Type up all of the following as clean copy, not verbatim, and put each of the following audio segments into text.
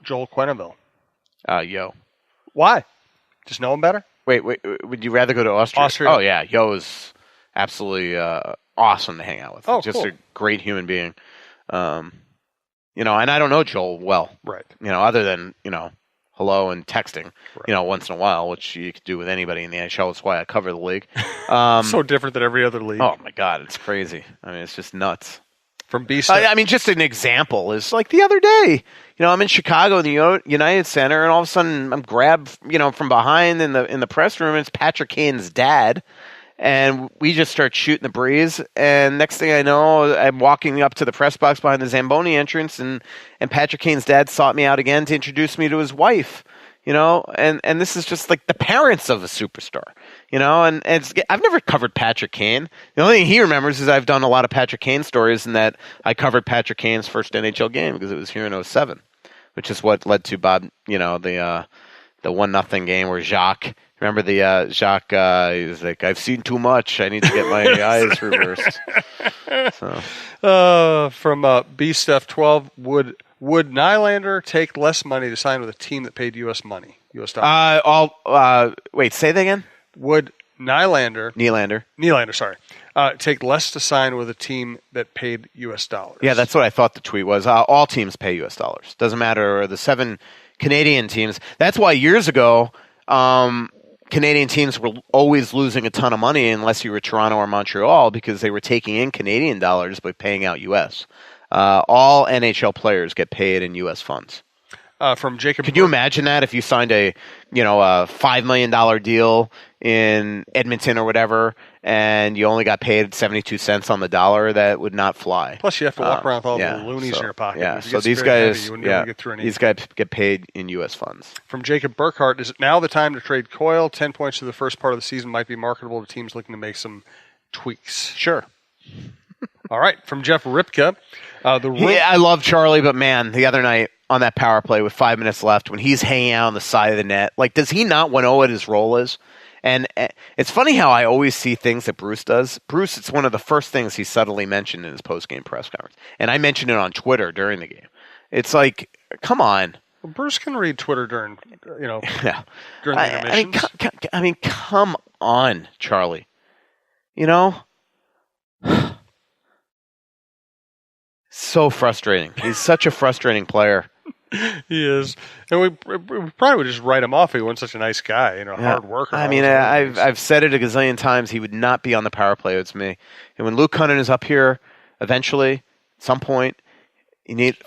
Joel Quenneville. Yo. Why? Just know him better? Wait, would you rather go to Austria? Austria. Oh, yeah. Yo is absolutely awesome to hang out with. Oh, Just cool. a great human being. And I don't know Joel well. Right. Other than, hello and texting, Right. Once in a while, which you could do with anybody in the NHL. That's why I cover the league. So different than every other league. Oh, my God. It's crazy. I mean, it's just nuts. From BC. Just an example is like the other day, I'm in Chicago in the United Center, and all of a sudden I'm grabbed, from behind in the press room. And it's Patrick Kane's dad, and we just start shooting the breeze. And next thing I know, I'm walking up to the press box behind the Zamboni entrance, and Patrick Kane's dad sought me out again to introduce me to his wife. And this is just like the parents of a superstar, and I've never covered Patrick Kane. The only thing he remembers is I've done a lot of Patrick Kane stories, and that I covered Patrick Kane's first NHL game because it was here in 2007, which is what led to Bob, the 1-0 game where Jacques, remember Jacques, he was like, I've seen too much. I need to get my eyes reversed. So. From B-Stuff12, would Nylander take less money to sign with a team that paid U.S. money? U.S. dollars? Wait, say that again? Would Nylander, sorry, take less to sign with a team that paid U.S. dollars? Yeah, that's what I thought the tweet was. All teams pay U.S. dollars. Doesn't matter. The 7 Canadian teams. That's why years ago, Canadian teams were always losing a ton of money unless you were Toronto or Montreal because they were taking in Canadian dollars but paying out U.S. All NHL players get paid in U.S. funds. From Jacob, could you imagine that if you signed a $5 million deal in Edmonton or whatever, and you only got paid 72 cents on the dollar? That would not fly. Plus, you have to walk around with all the loonies in your pocket. Yeah, so these guys, these guys get paid in U.S. funds. From Jacob Burkhart, is it now the time to trade Coyle? 10 points to the first part of the season might be marketable to teams looking to make some tweaks. Sure. All right. From Jeff Ripka, I love Charlie, but man, the other night on that power play with 5 minutes left, when he's hanging out on the side of the net, like, does he not know what his role is? And it's funny how I always see things that Bruce does. Bruce, it's one of the first things he subtly mentioned in his post-game press conference. And I mentioned it on Twitter during the game. It's like, come on. Well, Bruce can read Twitter during during the intermissions. Come on, Charlie. So frustrating. He's such a frustrating player. He is, and we probably would just write him off. He wasn't such a nice guy, hard worker. I've said it a gazillion times. He would not be on the power play with me. And when Luke Cunnin is up here, eventually, at some point,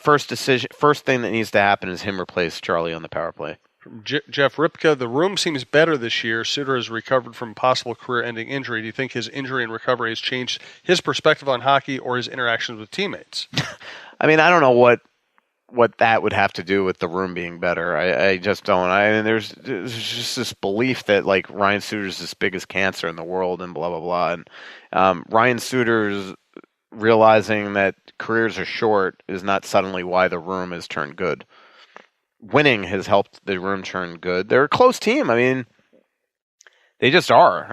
first thing that needs to happen is him replace Charlie on the power play. From Jeff Ripka, the room seems better this year. Suter has recovered from possible career-ending injury. Do you think his injury and recovery has changed his perspective on hockey or his interactions with teammates? I don't know what that would have to do with the room being better. I just don't. There's just this belief that, like, Ryan Suter's this biggest cancer in the world and blah, blah, blah. And Ryan Suter's realizing that careers are short is not suddenly why the room has turned good. Winning has helped the room turn good. They're a close team. They just are.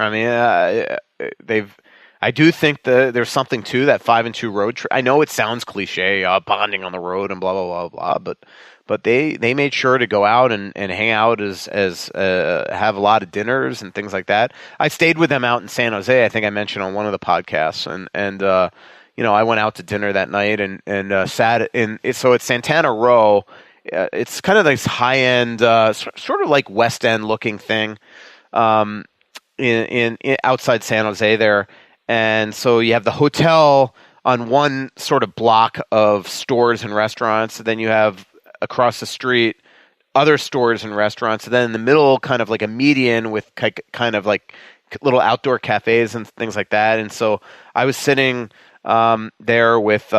I do think there's something to that 5-2 road trip. I know it sounds cliche, bonding on the road and blah blah blah blah, but they made sure to go out and hang out as have a lot of dinners and things like that. I stayed with them out in San Jose. I think I mentioned on one of the podcasts, and I went out to dinner that night and sat in. So it's Santana Row. It's kind of this high end, sort of like West End looking thing, in outside San Jose there. And so you have the hotel on one sort of block of stores and restaurants. And then you have across the street other stores and restaurants. And then in the middle, kind of like a median with kind of like little outdoor cafes and things like that. And so I was sitting there with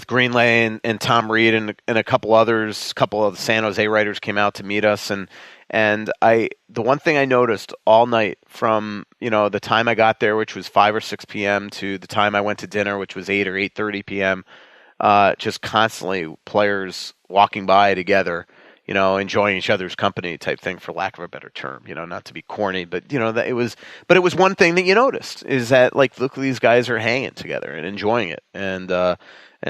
Greenlay and Tom Reed and a couple others. A couple of the San Jose writers came out to meet us, and the one thing I noticed all night from the time I got there, which was 5 or 6 p.m., to the time I went to dinner, which was 8 or 8:30 p.m., just constantly players walking by together, enjoying each other's company type thing, for lack of a better term. Not to be corny, but that it was one thing that you noticed is that, like, look, these guys are hanging together and enjoying it, and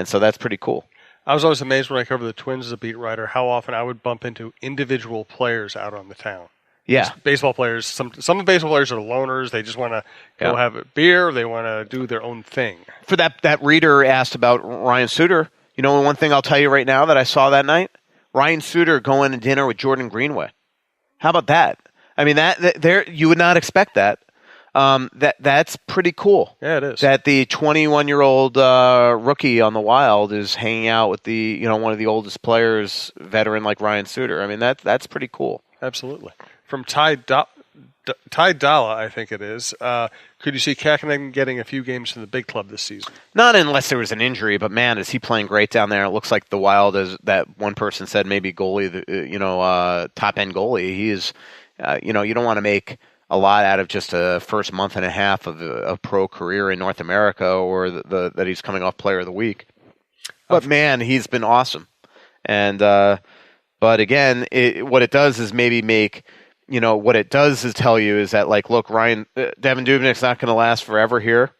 so that's pretty cool. I was always amazed when I covered the Twins as a beat writer how often I would bump into individual players out on the town. Yeah. Just baseball players. Some of the baseball players are loners. They just want to go have a beer. They want to do their own thing. For that reader asked about Ryan Suter. You know, one thing I'll tell you right now that I saw that night, Ryan Suter going to dinner with Jordan Greenway. How about that? I mean, that there you would not expect that. That's pretty cool. Yeah, it is. That the 21-year-old rookie on the Wild is hanging out with the one of the oldest players, veteran like Ryan Suter. I mean, that's pretty cool. Absolutely. From Ty Dalla, I think it is. Could you see Kakinen getting a few games in the big club this season? Not unless there was an injury, but man, is he playing great down there. It looks like the Wild, as that one person said, maybe goalie, top-end goalie. He is, you don't want to make a lot out of just a first month and a half of a pro career in North America, or that he's coming off Player of the Week. But man, he's been awesome. And but again, what it does is maybe make. What it does is tell you is that, like, look, Devin Dubnyk's not going to last forever here,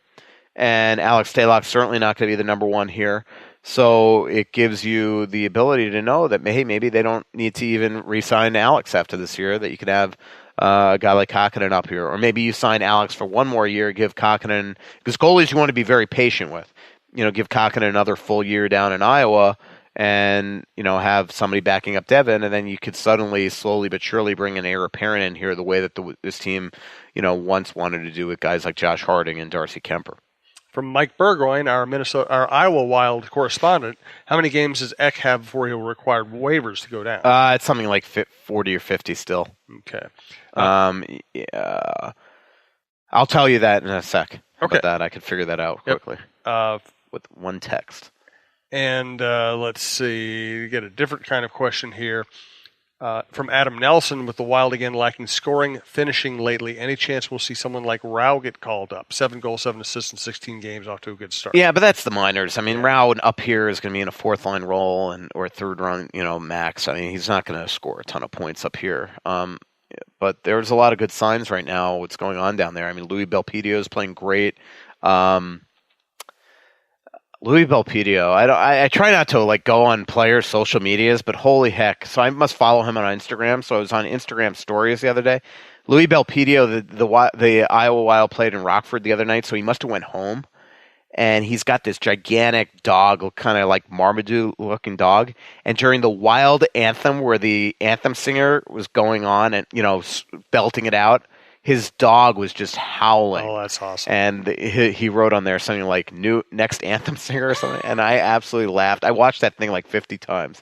and Alex Stalock's certainly not going to be the number one here. So it gives you the ability to know that, hey, maybe they don't need to even re-sign Alex after this year, that you could have a guy like Kakinen up here. Or maybe you sign Alex for one more year, give Kakinen, because goalies you want to be very patient with. Give Kakinen another full year down in Iowa, and have somebody backing up Devin, and then you could suddenly, slowly but surely, bring an heir apparent in here the way that this team, once wanted to do with guys like Josh Harding and Darcy Kemper. From Mike Burgoyne, our Iowa Wild correspondent, how many games does Eck have before he'll require waivers to go down? It's something like 40 or 50 still. Okay. Yeah. I'll tell you that in a sec. Okay. About that, I could figure that out quickly with one text. And let's see, we get a different kind of question here from Adam Nelson. With the Wild again lacking scoring, finishing lately, any chance we'll see someone like Rao get called up? 7 goals, 7 assists in 16 games, off to a good start. Yeah, but that's the minors. I mean, Rao up here is going to be in a fourth line role or third run, max. I mean, he's not going to score a ton of points up here. But there's a lot of good signs right now. What's going on down there? I mean, Louis Belpedio is playing great. Louis Belpedio, I try not to go on players' social medias, but holy heck! So I must follow him on Instagram. So I was on Instagram stories the other day. Louis Belpedio, the Iowa Wild played in Rockford the other night, so he must have went home, and he's got this gigantic dog, kind of like Marmaduke-looking dog. And during the Wild anthem, where the anthem singer was going on and belting it out, his dog was just howling. Oh, that's awesome. And he wrote on there something like next anthem singer or something. And I absolutely laughed. I watched that thing like 50 times.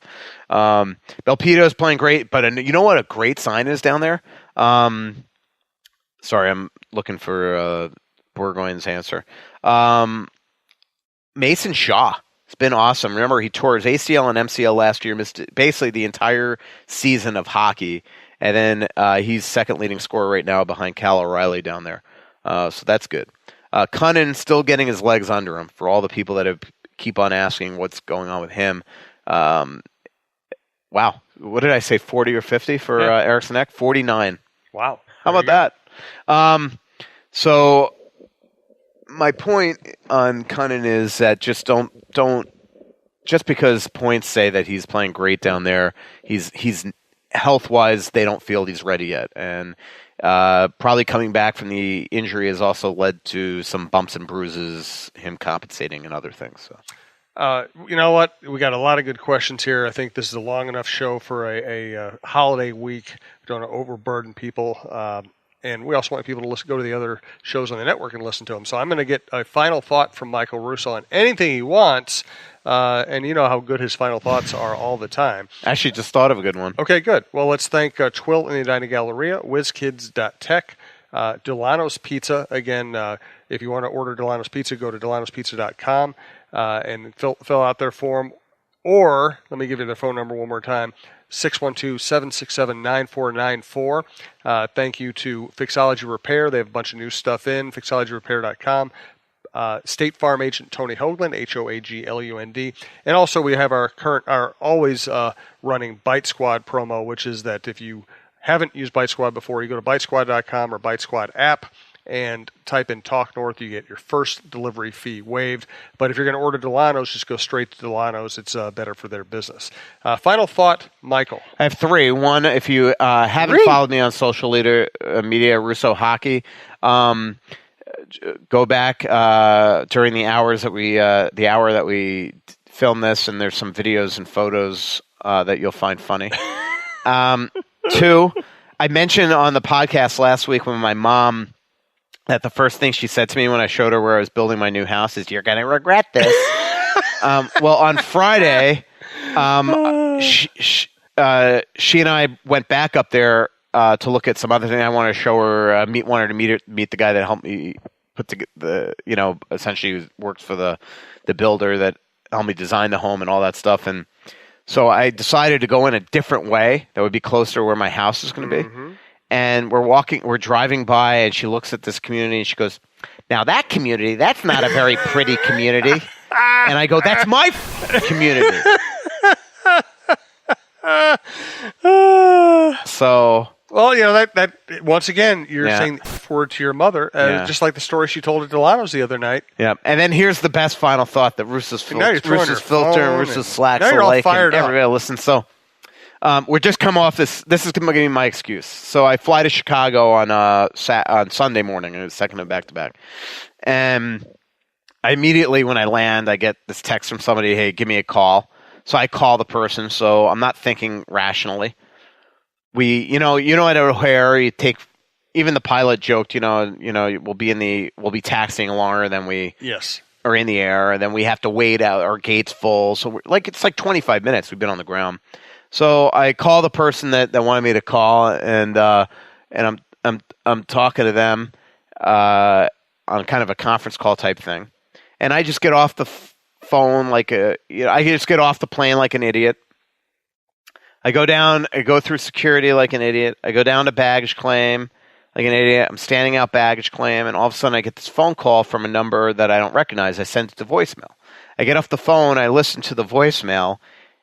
Belpedio's playing great, but you know what a great sign is down there? Sorry, I'm looking for Burgoyne's answer. Mason Shaw. It's been awesome. Remember, he tore his ACL and MCL last year, missed basically the entire season of hockey. And then he's second leading scorer right now behind Cal O'Reilly down there. So that's good. Cunnin still getting his legs under him, for all the people that keep on asking what's going on with him. Wow. What did I say, 40 or 50 for Eriksson Ek? 49. Wow. How about that? So my point on Cunnin is that just don't just because points say that he's playing great down there, he's health-wise, they don't feel he's ready yet. And probably coming back from the injury has also led to some bumps and bruises, him compensating and other things. So. You know what? We got a lot of good questions here. I think this is a long enough show for a holiday week. We don't want to overburden people. And we also want people to go to the other shows on the network and listen to them. So I'm going to get a final thought from Michael Russo on anything he wants. And you know how good his final thoughts are all the time. Actually, just thought of a good one. Okay, good. Well, let's thank Twill in the Edina Galleria, WizKids.tech, Delano's Pizza. Again, if you want to order Delano's Pizza, go to delanospizza.com and fill out their form. Or, let me give you their phone number one more time, 612-767-9494. Thank you to Fixology Repair. They have a bunch of new stuff in, fixologyrepair.com. State Farm agent Tony Hoagland, Hoaglund. And also we have our always running Bite Squad promo, which is that if you haven't used Bite Squad before, you go to bitesquad.com or Bite Squad app, and type in Talk North. You get your first delivery fee waived. But if you're going to order Delano's, just go straight to Delano's. It's better for their business. Final thought, Michael. I have three. One, if you haven't followed me on social media, Russo Hockey, go back during the hour that we film this, and there's some videos and photos that you'll find funny. Two, I mentioned on the podcast last week when my mom, that the first thing she said to me when I showed her where I was building my new house is, "You're going to regret this." Well, on Friday, she and I went back up there to look at some other thing. I wanted to show her, wanted to meet the guy that helped me put the essentially works for the builder that helped me design the home and all that stuff. And so I decided to go in a different way that would be closer to where my house is going to be. Mm-hmm. And we're driving by, and she looks at this community, and she goes, "Now that community, that's not a very pretty community." And I go, "That's my community." So, well, that once again, you're saying forward to your mother, just like the story she told at Delano's the other night. Yeah, and then here's the best final thought that Russo's filter and Russo's Slacks now you're all like, fired and up. Everybody listen. So, we're just come off this. This is going to be my excuse. So I fly to Chicago on Sunday morning, and it's second back to back, and I immediately when I land, I get this text from somebody, "Hey, give me a call." So I call the person. So I'm not thinking rationally. At O'Hare, you take. Even the pilot joked, we'll be taxiing longer than we are in the air, and then we have to wait out. Our gate's full, so it's like 25 minutes. We've been on the ground. So I call the person that wanted me to call, and I'm talking to them on kind of a conference call type thing, and I just get off the phone I just get off the plane like an idiot. I go through security like an idiot. I go down to baggage claim like an idiot. I'm standing out baggage claim, and all of a sudden I get this phone call from a number that I don't recognize. I send it to voicemail. I get off the phone, I listen to the voicemail,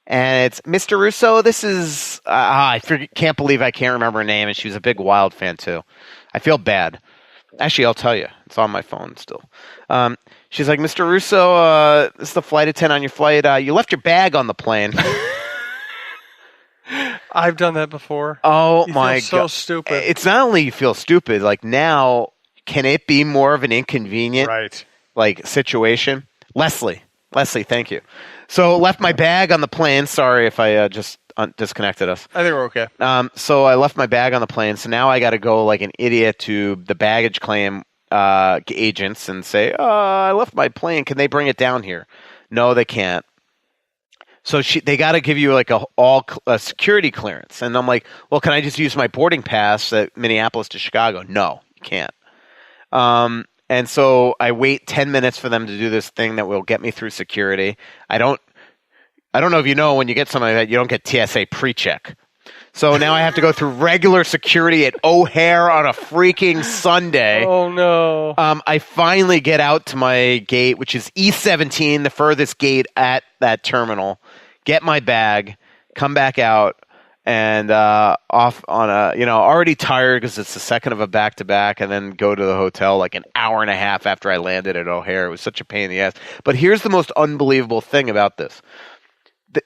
and it's, "Mr. Russo, this is..." can't believe I can't remember her name, and she was a big Wild fan too. I feel bad. Actually, I'll tell you. It's on my phone still. She's like, "Mr. Russo, this is the flight attendant on your flight. You left your bag on the plane." I've done that before. Oh my God. So stupid. It's not only you feel stupid, like now, can it be more of an inconvenient situation? Leslie, thank you. So left my bag on the plane. Sorry if I just disconnected us. I think we're okay. So I left my bag on the plane. So now I got to go like an idiot to the baggage claim agents and say, "I left my plane. Can they bring it down here?" No, they can't. So they got to give you like a security clearance. And I'm like, "Well, can I just use my boarding pass at Minneapolis to Chicago?" No, you can't. And so I wait 10 minutes for them to do this thing that will get me through security. I don't know if you know, when you get something like that, you don't get TSA pre-check. So now I have to go through regular security at O'Hare on a freaking Sunday. Oh, no. I finally get out to my gate, which is E17, the furthest gate at that terminal, get my bag, come back out, and off on already tired because it's the second of a back-to-back, and then go to the hotel like an hour and a half after I landed at O'Hare. It was such a pain in the ass. But here's the most unbelievable thing about this.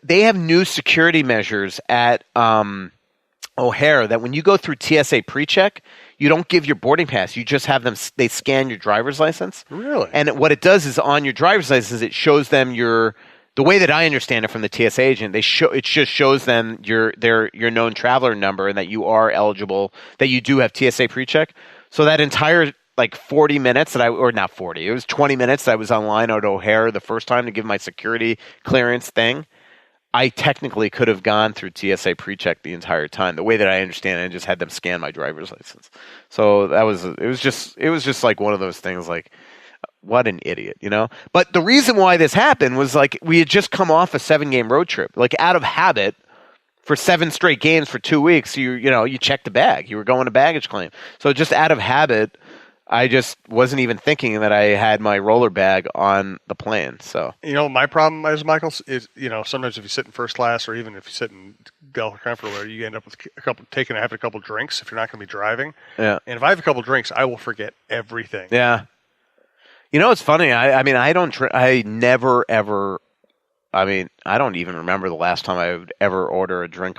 They have new security measures at O'Hare that when you go through TSA pre-check, you don't give your boarding pass. You just have them, they scan your driver's license. Really? And what it does is on your driver's license, it shows them the way that I understand it from the TSA agent, it just shows them your known traveler number and that you are eligible, that you do have TSA pre-check. So that entire 40 minutes it was 20 minutes that I was online at O'Hare the first time to give my security clearance thing. I technically could have gone through TSA pre-check the entire time. The way that I understand it, I just had them scan my driver's license. So it was just like one of those things like, what an idiot, But the reason why this happened was we had just come off a 7-game road trip. Out of habit, for 7 straight games for 2 weeks, you checked the bag. You were going to baggage claim. So just out of habit, I just wasn't even thinking that I had my roller bag on the plane. So My problem is, Michael, is sometimes if you sit in first class or even if you sit in Delta Comfort, where you end up with having a couple drinks if you're not going to be driving. yeah, And if I have a couple drinks, I will forget everything. yeah. It's funny. I mean, I don't. I never ever. I mean, I don't even remember the last time I would ever order a drink